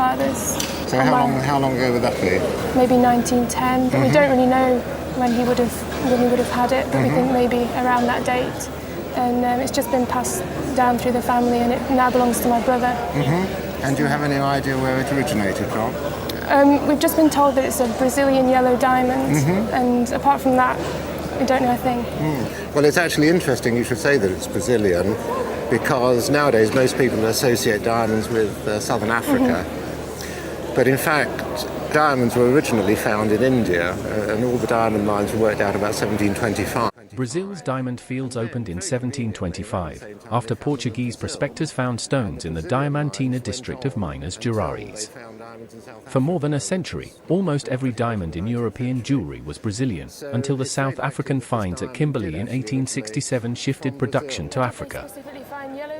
grandfather's. So how long ago would that be? Maybe 1910, but we don't really know when he would have had it, but we think maybe around that date. And it's just been passed down through the family, and it now belongs to my brother. And do you have any idea where it originated from? We've just been told that it's a Brazilian yellow diamond, and apart from that, we don't know a thing. Well, it's actually interesting you should say that it's Brazilian, because nowadays most people associate diamonds with southern Africa. But in fact, diamonds were originally found in India, and all the diamond mines were worked out about 1725. Brazil's diamond fields opened in 1725, after Portuguese prospectors found stones in the Diamantina district of Minas Gerais. For more than a century, almost every diamond in European jewellery was Brazilian, until the South African finds at Kimberley in 1867 shifted production to Africa.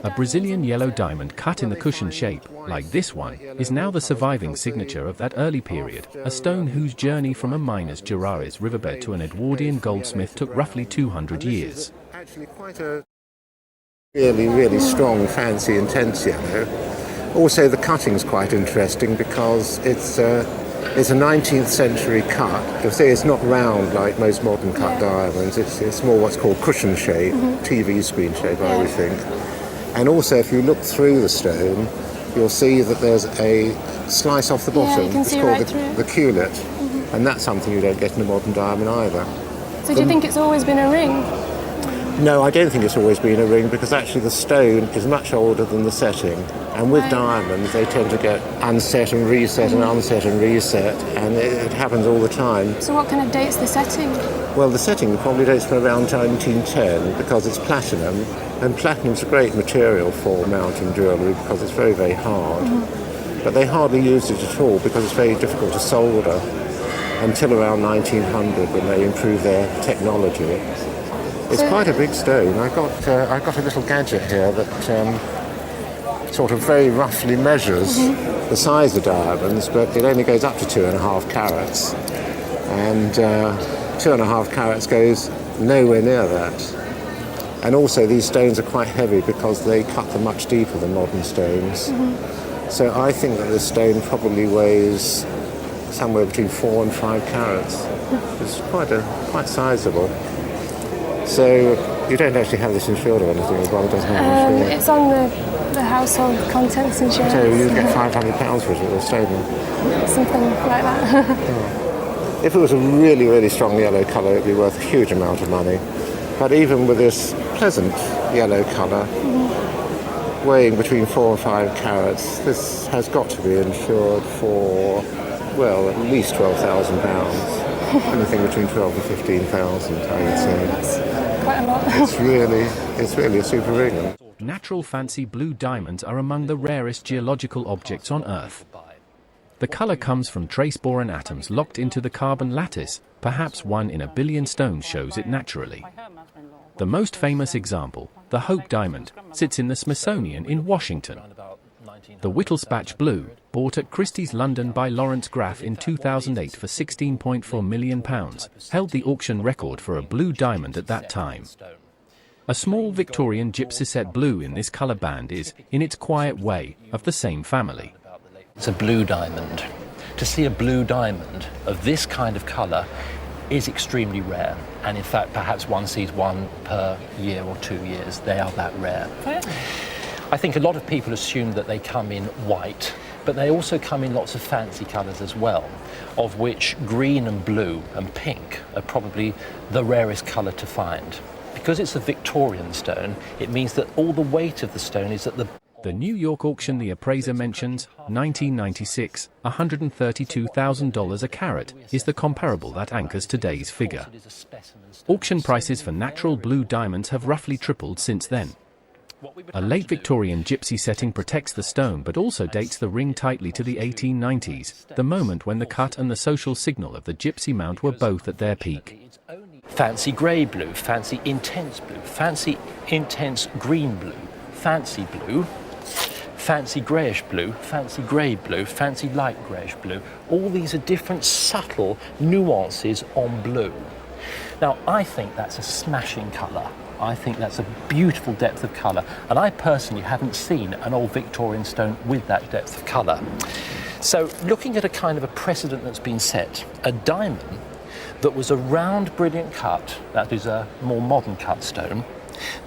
A Brazilian yellow diamond cut in the cushion shape, like this one, is now the surviving signature of that early period, a stone whose journey from a Minas Gerais riverbed to an Edwardian goldsmith took roughly 200 years. Actually quite a really strong, fancy, intense yellow. Also the cutting's quite interesting because it's a 19th century cut. You'll see it's not round like most modern cut diamonds, it's more what's called cushion shape, TV screen shape I would think. And also, if you look through the stone, you'll see that there's a slice off the bottom. You can it's see called right the culet, and that's something you don't get in a modern diamond either. So do you think it's always been a ring? No, I don't think it's always been a ring, because actually the stone is much older than the setting. And with diamonds, they tend to get unset and reset and unset and reset, and it happens all the time. So what kind of dates the setting? Well, the setting probably dates from around 1910, because it's platinum, and platinum's a great material for mounting jewellery because it's very hard. But they hardly used it at all because it's very difficult to solder until around 1900 when they improved their technology. It's quite a big stone. I got a little gadget here that sort of very roughly measures the size of diamonds, but it only goes up to 2.5 carats, and 2.5 carats goes nowhere near that. And also these stones are quite heavy because they cut them much deeper than modern stones. So I think that this stone probably weighs somewhere between 4 and 5 carats. It's quite sizable. So you don't actually have this insured or anything, your brother doesn't have it insured? It's on the household contents insurance. So you get £500 for it if it was stolen? Something like that. If it was a really strong yellow colour, it'd be worth a huge amount of money. But even with this pleasant yellow colour, weighing between 4 and 5 carats, this has got to be insured for, well, at least £12,000. Anything between 12 and 15,000, I would say. That's quite a lot. It's really a super ring. Natural fancy blue diamonds are among the rarest geological objects on Earth. The color comes from trace boron atoms locked into the carbon lattice. Perhaps 1 in a billion stones shows it naturally. The most famous example, the Hope Diamond, sits in the Smithsonian in Washington. The Whittlespatch Blue, bought at Christie's London by Lawrence Graff in 2008 for £16.4 million, held the auction record for a blue diamond at that time. A small Victorian gypsy-set blue in this colour band is, in its quiet way, of the same family. It's a blue diamond. To see a blue diamond of this kind of colour is extremely rare, and in fact perhaps one sees one per year or 2 years. They are that rare. I think a lot of people assume that they come in white, but they also come in lots of fancy colours as well, of which green and blue and pink are probably the rarest colour to find. Because it's a Victorian stone, it means that all the weight of the stone is at the... The New York auction the appraiser mentions, 1996, $132,000 a carat, is the comparable that anchors today's figure. Auction prices for natural blue diamonds have roughly tripled since then. A late Victorian gypsy setting protects the stone but also dates the ring tightly to the 1890s, the moment when the cut and the social signal of the gypsy mount were both at their peak. Fancy grey blue, fancy intense green blue, fancy blue, fancy greyish blue, fancy grey blue, fancy light greyish blue. All these are different subtle nuances on blue. Now, I think that's a smashing colour. I think that's a beautiful depth of colour, and I personally haven't seen an old Victorian stone with that depth of colour. So looking at a kind of a precedent that's been set, a diamond that was a round, brilliant cut, that is a more modern cut stone,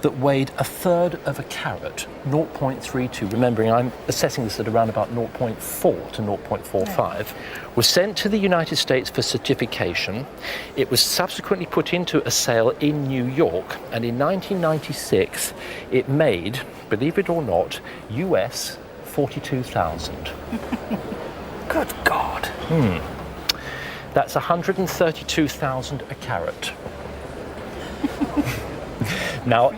that weighed 1/3 of a carat, 0.32, remembering I'm assessing this at around about 0.4 to 0.45, was sent to the United States for certification. It was subsequently put into a sale in New York, and in 1996 it made, believe it or not, US 42,000. Good God. That's 132,000 a carat. Now,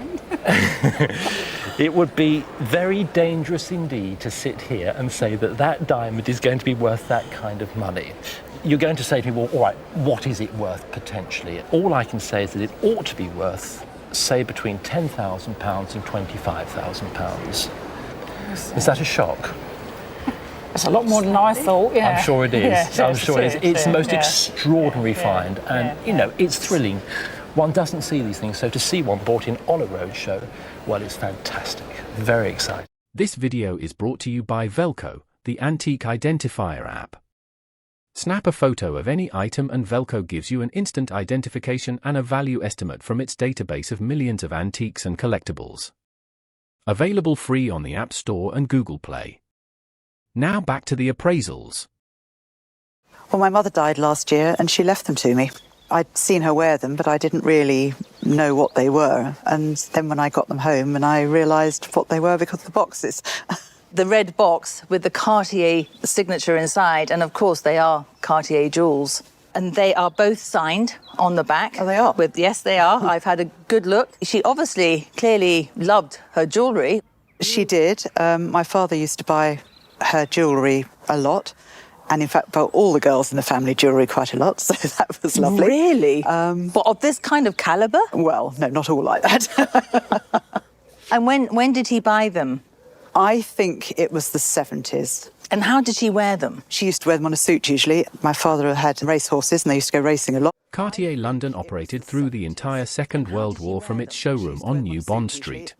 it would be very dangerous indeed to sit here and say that that diamond is going to be worth that kind of money. You're going to say to me, well, all right, what is it worth potentially? All I can say is that it ought to be worth, say, between £10,000 and £25,000. Is that a shock? It's a lot more than I thought, yeah. I'm sure it is. Yeah, I'm sure it is. It's the most yeah. extraordinary find, and you know, it's thrilling. One doesn't see these things, so to see one bought in on a roadshow, well, it's fantastic. Very exciting. This video is brought to you by Velco, the Antique Identifier app. Snap a photo of any item and Velco gives you an instant identification and a value estimate from its database of millions of antiques and collectibles. Available free on the App Store and Google Play. Now back to the appraisals. Well, my mother died last year and she left them to me. I'd seen her wear them, but I didn't really know what they were. And then when I got them home and I realised what they were because of the boxes. The red box with the Cartier signature inside, and of course they are Cartier jewels. And they are both signed on the back. Oh, they are? Yes, they are. I've had a good look. She obviously, clearly loved her jewellery. She did. My father used to buy her jewellery a lot. And in fact, bought all the girls in the family jewellery quite a lot, so that was lovely. Really? But of this kind of calibre? Well, no, not all like that. And when did he buy them? I think it was the 70s. And how did she wear them? She used to wear them on a suit usually. My father had racehorses and they used to go racing a lot. Cartier London operated through the entire Second World War from its showroom on New Bond Street.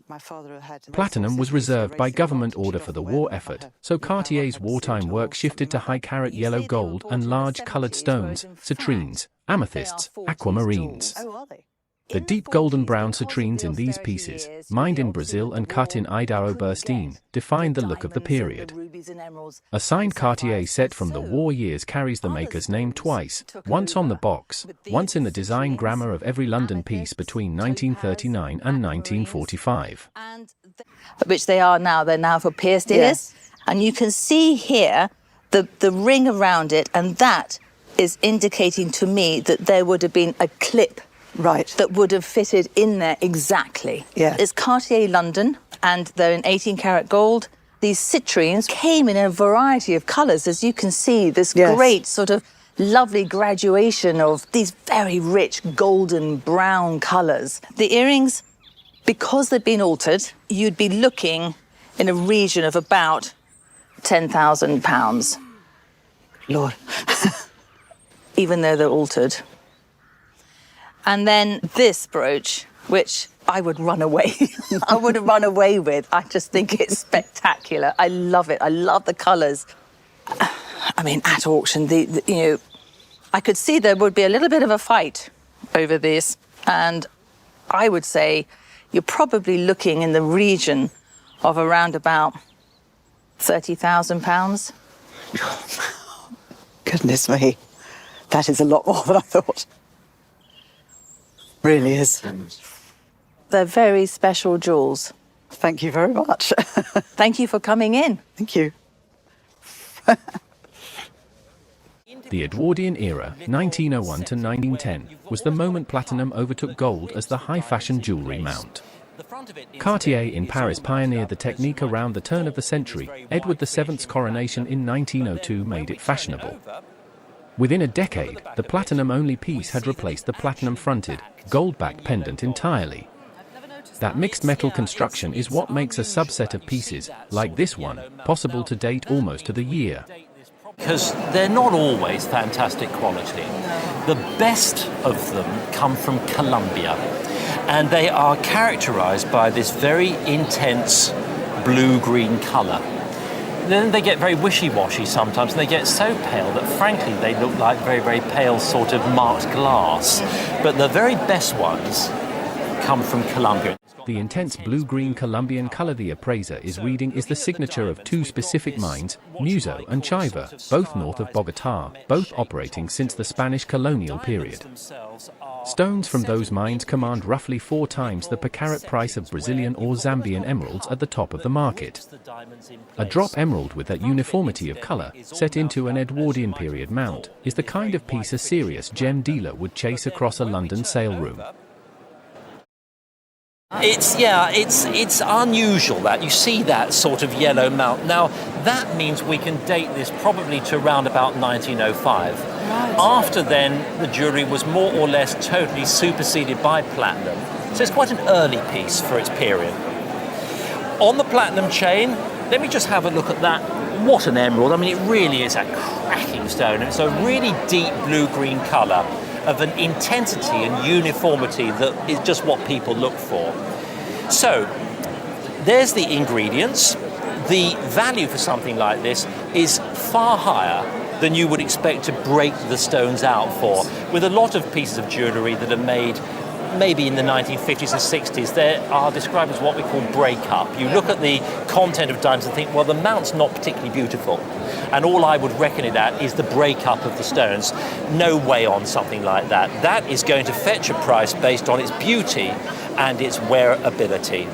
Platinum was reserved by government order for the war effort, so Cartier's wartime work shifted to high-carat yellow gold and large coloured stones, citrines, amethysts, aquamarines. The deep golden brown citrines in these pieces, mined in Brazil and cut in Idaho Burstein, define the look of the period. A signed Cartier set from the war years carries the maker's name twice, once on the box, once in the design grammar of every London piece between 1939 and 1945. Which they are now. They're now for pierced ears. Yes. And you can see here the ring around it, and that is indicating to me that there would have been a clip that would have fitted in there exactly. Yeah. It's Cartier London, and they're in 18-karat gold. These citrines came in a variety of colours, as you can see, this great sort of lovely graduation of these very rich golden brown colours. The earrings, because they've been altered, you'd be looking in a region of about £10,000. Lord. Even though they're altered. And then this brooch, which I would run away. I would have run away with. I just think it's spectacular. I love it. I love the colours. I mean, at auction, you know, I could see there would be a little bit of a fight over this. And I would say you're probably looking in the region of around about £30,000. Goodness me. That is a lot more than I thought. Really is. They're very special jewels. Thank you very much. Thank you for coming in. Thank you. The Edwardian era, 1901 to 1910, was the moment platinum overtook gold as the high-fashion jewellery mount. Cartier in Paris pioneered the technique around the turn of the century. Edward VII's coronation in 1902 made it fashionable. Within a decade, the platinum-only piece had replaced the platinum-fronted, gold-backed pendant entirely. That mixed metal construction is what makes a subset of pieces, like this one, possible to date almost to the year. Because they're not always fantastic quality. The best of them come from Colombia, and they are characterized by this very intense blue-green color. then they get very wishy-washy sometimes, and they get so pale that frankly they look like very, very pale sort of marked glass. But the very best ones come from Colombia. The intense blue-green Colombian color the appraiser is reading is the signature of two specific mines, Muso and Chiva, both north of Bogotá, both operating since the Spanish colonial period. Stones from those mines command roughly 4 times the per carat price of Brazilian or Zambian emeralds at the top of the market. A drop emerald with that uniformity of color, set into an Edwardian period mount, is the kind of piece a serious gem dealer would chase across a London sale room. It's unusual that you see that sort of yellow mount. Now, that means we can date this probably to around about 1905. Right. After then, the jewellery was more or less totally superseded by platinum. So it's quite an early piece for its period. On the platinum chain, let me just have a look at that. What an emerald. I mean, it really is a cracking stone. It's a really deep blue-green colour of an intensity and uniformity that is just what people look for. So, there's the ingredients. The value for something like this is far higher than you would expect to break the stones out for. With a lot of pieces of jewellery that are made maybe in the 1950s and 60s, they are described as what we call break-up. You look at the content of diamonds and think, well, the mount's not particularly beautiful. And all I would reckon it at is the break-up of the stones. No way on something like that. That is going to fetch a price based on its beauty and its wearability.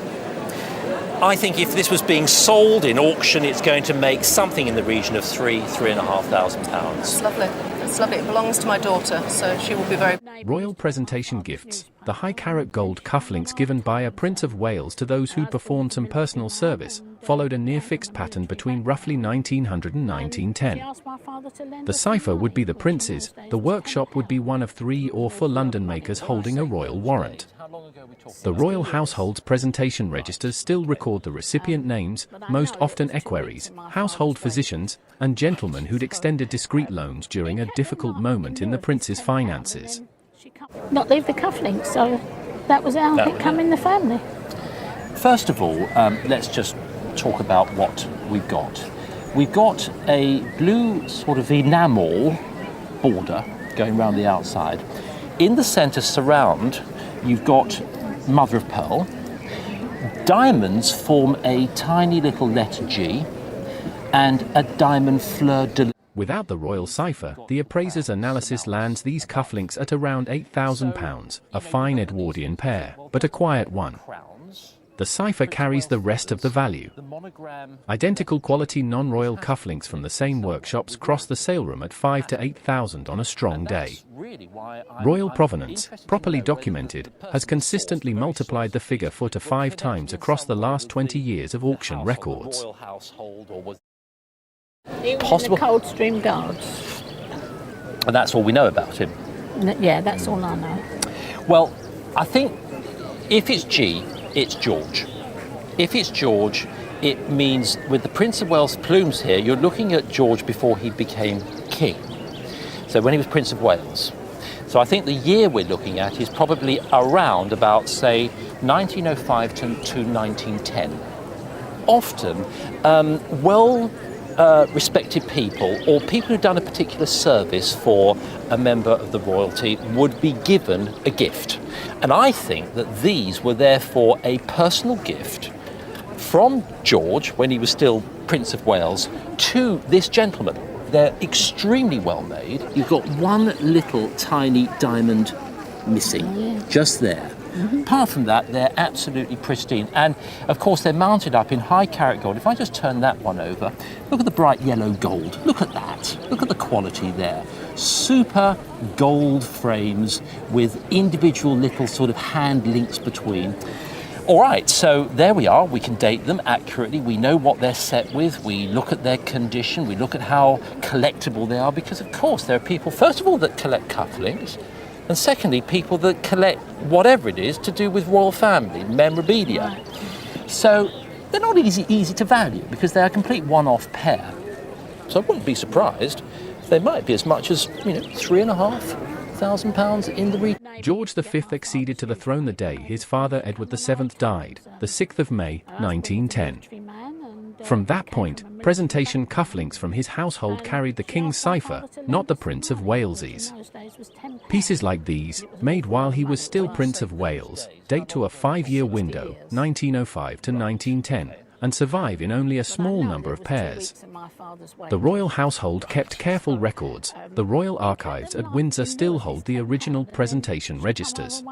I think if this was being sold in auction, it's going to make something in the region of £3,500. That's lovely. That's lovely. It belongs to my daughter, so she will be very... Royal presentation gifts. The high-carat gold cufflinks given by a Prince of Wales to those who'd performed some personal service followed a near-fixed pattern between roughly 1900 and 1910. The cipher would be the Prince's, the workshop would be one of 3 or 4 London makers holding a royal warrant. The royal household's presentation registers still record the recipient names, most often equerries, household physicians, and gentlemen who'd extended discreet loans during a difficult moment in the prince's finances. Not leave the cufflinks, so that was how it come in the family. First of all, let's just talk about what we've got. We've got a blue sort of enamel border going around the outside. In the centre surround, you've got mother of pearl. Diamonds form a tiny little letter G and a diamond fleur de lis. Without the royal cipher, the appraiser's analysis lands these cufflinks at around £8,000, a fine Edwardian pair, but a quiet one. The cipher carries the rest of the value. Identical quality non-royal cufflinks from the same workshops cross the sale room at 5 to 8,000 on a strong day. Royal provenance, properly documented, has consistently multiplied the figure 4 to 5 times across the last 20 years of auction records. Possible. In the Coldstream Guards. And that's all we know about him. Yeah, that's all I know. Well, I think if it's G, it's George. If it's George, it means with the Prince of Wales plumes here, you're looking at George before he became king. So when he was Prince of Wales. So I think the year we're looking at is probably around about, say, 1905 to 1910. Often, respected people or people who've done a particular service for a member of the royalty would be given a gift. And I think that these were therefore a personal gift from George, when he was still Prince of Wales, to this gentleman. They're extremely well made. You've got one little tiny diamond missing, just there. Apart from that, they're absolutely pristine. And of course, they're mounted up in high carat gold. If I just turn that one over, look at the bright yellow gold. Look at that. Look at the quality there. Super gold frames with individual little sort of hand links between. All right, so there we are. We can date them accurately. We know what they're set with. We look at their condition. We look at how collectible they are, because of course there are people, first of all, that collect cufflinks. And secondly, people that collect whatever it is to do with royal family, memorabilia. So they're not easy to value because they're a complete one-off pair. So I wouldn't be surprised if they might be as much as, £3,500 in the region. George V acceded to the throne the day his father Edward VII died, the 6th of May, 1910. From that point, presentation cufflinks from his household carried the King's cipher, not the Prince of Wales's. Pieces like these, made while he was still Prince of Wales, date to a 5-year window, 1905 to 1910, and survive in only a small number of pairs. The royal household kept careful records. The royal archives at Windsor still hold the original presentation registers.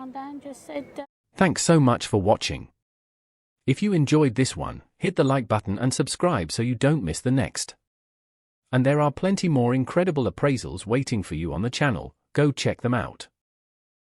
Thanks so much for watching. If you enjoyed this one, hit the like button and subscribe so you don't miss the next. And there are plenty more incredible appraisals waiting for you on the channel. Go check them out.